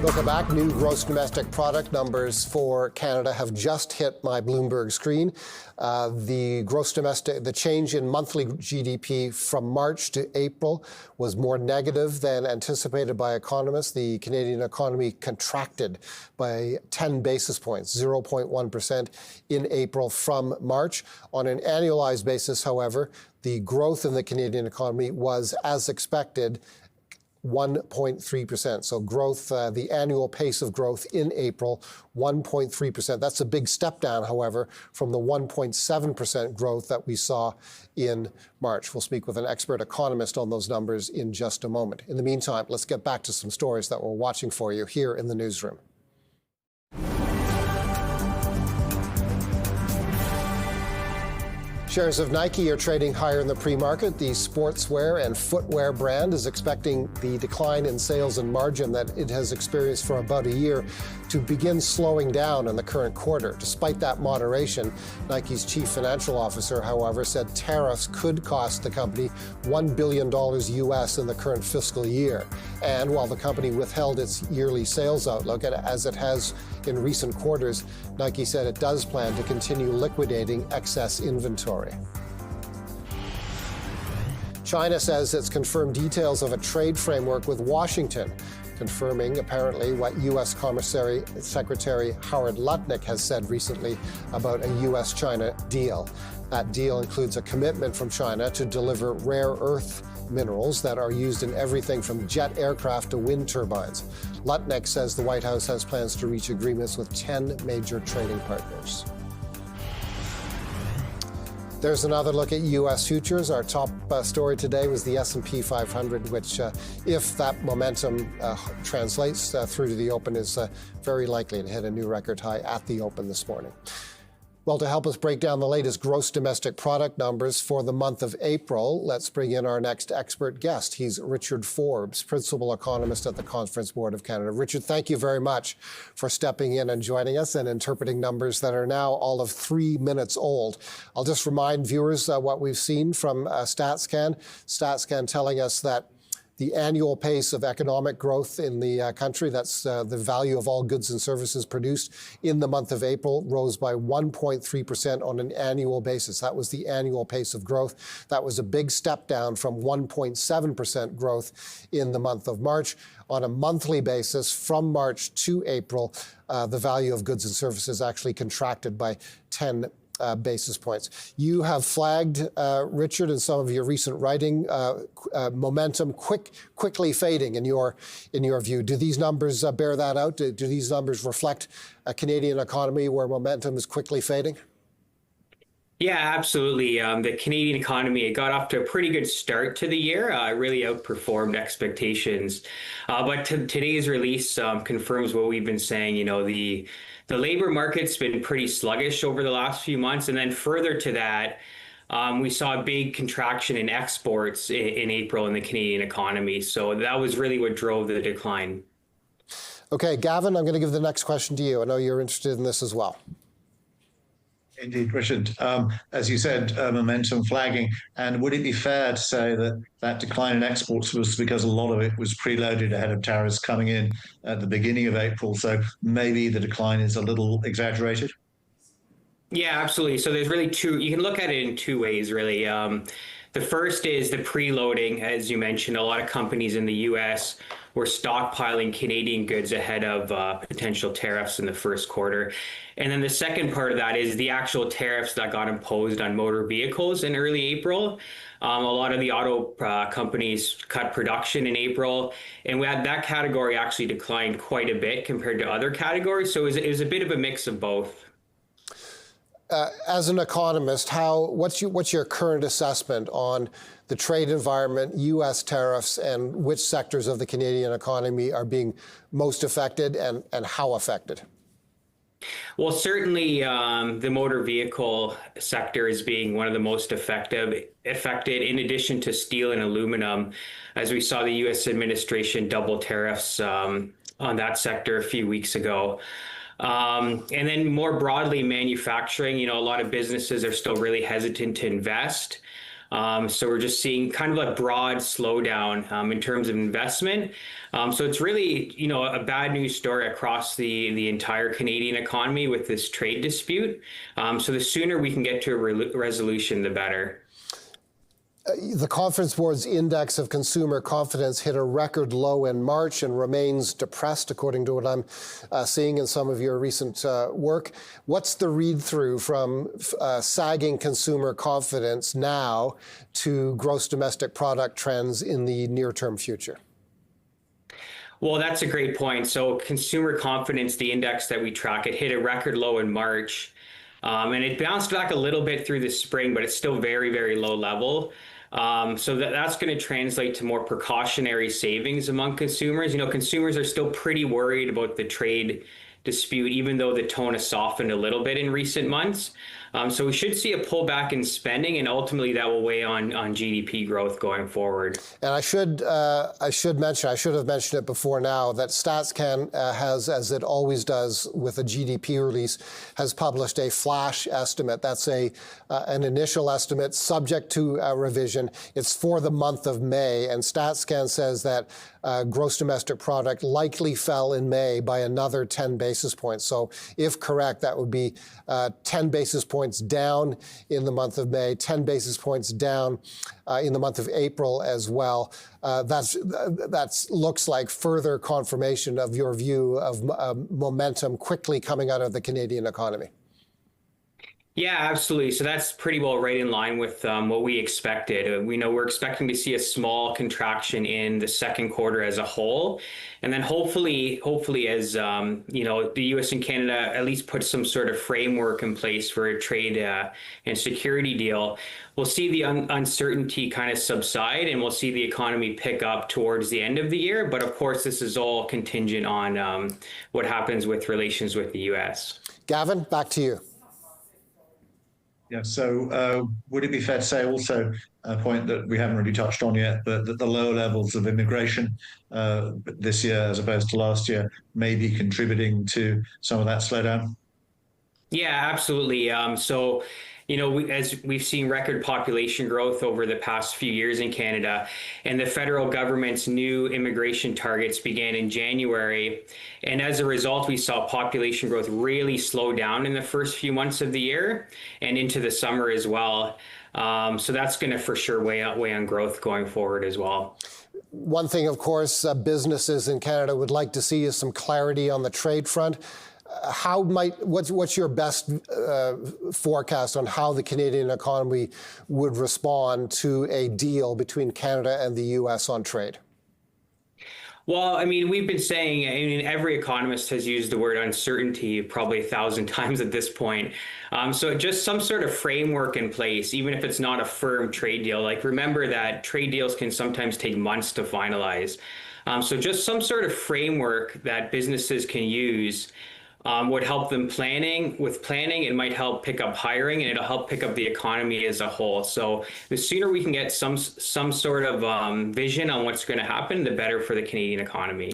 Welcome back. New gross domestic product numbers for Canada have just hit my Bloomberg screen. The change in monthly GDP from March to April was more negative than anticipated by economists. The Canadian economy contracted by 10 basis points, 0.1% in April from March. On an annualized basis, however, the growth in the Canadian economy was, as expected, 1.3%. So growth, the annual pace of growth in April, 1.3%. That's a big step down, however, from the 1.7% growth that we saw in March. We'll speak with an expert economist on those numbers in just a moment. In the meantime, let's get back to some stories that we're watching for you here in the newsroom. Shares of Nike are trading higher in the pre-market. The sportswear and footwear brand is expecting the decline in sales and margin that it has experienced for about a year to begin slowing down in the current quarter. Despite that moderation, Nike's chief financial officer, however, said tariffs could cost the company $1 billion US in the current fiscal year. And while the company withheld its yearly sales outlook, as it has in recent quarters, Nike said it does plan to continue liquidating excess inventory. China says it's confirmed details of a trade framework with Washington, confirming apparently what U.S. Commissary Secretary Howard Lutnick has said recently about a U.S.-China deal. That deal includes a commitment from China to deliver rare earth minerals that are used in everything from jet aircraft to wind turbines. Lutnick says the White House has plans to reach agreements with 10 major trading partners. There's another look at U.S. futures. Our top story today was the S&P 500, which, if that momentum translates through to the open, is very likely to hit a new record high at the open this morning. Well, to help us break down the latest gross domestic product numbers for the month of April, let's bring in our next expert guest. He's Richard Forbes, principal economist at the Conference Board of Canada. Richard, thank you very much for stepping in and joining us and interpreting numbers that are now all of 3 minutes old. I'll just remind viewers what we've seen from StatsCan. StatsCan telling us that the annual pace of economic growth in the country, that's the value of all goods and services produced in the month of April, rose by 1.3% on an annual basis. That was the annual pace of growth. That was a big step down from 1.7% growth in the month of March. On a monthly basis, from March to April, the value of goods and services actually contracted by 10 basis points. You have flagged, Richard, in some of your recent writing, momentum quickly fading in your view. Do these numbers bear that out? Do these numbers reflect a Canadian economy where momentum is quickly fading? Yeah, absolutely. The Canadian economy, it got off to a pretty good start to the year. Really outperformed expectations. But today's release confirms what we've been saying. You know, the labor market's been pretty sluggish over the last few months. And then further to that, we saw a big contraction in exports in April in the Canadian economy. So that was really what drove the decline. Okay, Gavin, I'm going to give the next question to you. I know you're interested in this as well. Indeed, Richard. As you said, momentum flagging. And would it be fair to say that that decline in exports was because a lot of it was preloaded ahead of tariffs coming in at the beginning of April? So maybe the decline is a little exaggerated? Yeah, absolutely. So there's really you can look at it in two ways, really. The first is the preloading. As you mentioned, a lot of companies in the U.S. were stockpiling Canadian goods ahead of potential tariffs in the first quarter. And then the second part of that is the actual tariffs that got imposed on motor vehicles in early April. A lot of the auto companies cut production in April, and we had that category actually declined quite a bit compared to other categories. So it was a bit of a mix of both. As an economist, what's your current assessment on the trade environment, U.S. tariffs, and which sectors of the Canadian economy are being most affected and how affected? Well, certainly the motor vehicle sector is being one of the most affected, in addition to steel and aluminum, as we saw the U.S. administration double tariffs on that sector a few weeks ago. And then more broadly, manufacturing, a lot of businesses are still really hesitant to invest. So we're just seeing kind of a broad slowdown in terms of investment. So it's really, a bad news story across the entire Canadian economy with this trade dispute. So the sooner we can get to a resolution, the better. The Conference Board's index of consumer confidence hit a record low in March and remains depressed, according to what I'm seeing in some of your recent work. What's the read-through from sagging consumer confidence now to gross domestic product trends in the near-term future? Well, that's a great point. So consumer confidence, the index that we track, it hit a record low in March. And it bounced back a little bit through the spring, but it's still very, very low level. So that's going to translate to more precautionary savings among consumers. Consumers are still pretty worried about the trade dispute, even though the tone has softened a little bit in recent months. So we should see a pullback in spending, and ultimately that will weigh on GDP growth going forward. And I should have mentioned it before now, that StatsCan has, as it always does with a GDP release, has published a flash estimate. That's an initial estimate subject to revision. It's for the month of May, and StatsCan says that gross domestic product likely fell in May by another 10 basis points. So if correct, that would be 10 basis points down in the month of May, 10 basis points down in the month of April as well. That looks like further confirmation of your view of momentum quickly coming out of the Canadian economy. Yeah, absolutely. So that's pretty well right in line with what we expected. We know we're expecting to see a small contraction in the second quarter as a whole. And then hopefully as, the U.S. and Canada at least put some sort of framework in place for a trade and security deal, we'll see the uncertainty kind of subside, and we'll see the economy pick up towards the end of the year. But of course, this is all contingent on what happens with relations with the U.S. Gavin, back to you. Yeah, so would it be fair to say also a point that we haven't really touched on yet, but that the lower levels of immigration this year as opposed to last year may be contributing to some of that slowdown? Yeah, absolutely. As we've seen record population growth over the past few years in Canada, and the federal government's new immigration targets began in January. And as a result, we saw population growth really slow down in the first few months of the year and into the summer as well. So that's going to for sure weigh on growth going forward as well. One thing, of course, businesses in Canada would like to see is some clarity on the trade front. What's your best forecast on how the Canadian economy would respond to a deal between Canada and the U.S. on trade? Well, we've been saying, every economist has used the word uncertainty probably 1,000 times at this point. So just some sort of framework in place, even if it's not a firm trade deal. Like, remember that trade deals can sometimes take months to finalize. So just some sort of framework that businesses can use would help them planning. With planning, it might help pick up hiring, and it'll help pick up the economy as a whole. So the sooner we can get some sort of vision on what's going to happen, the better for the Canadian economy.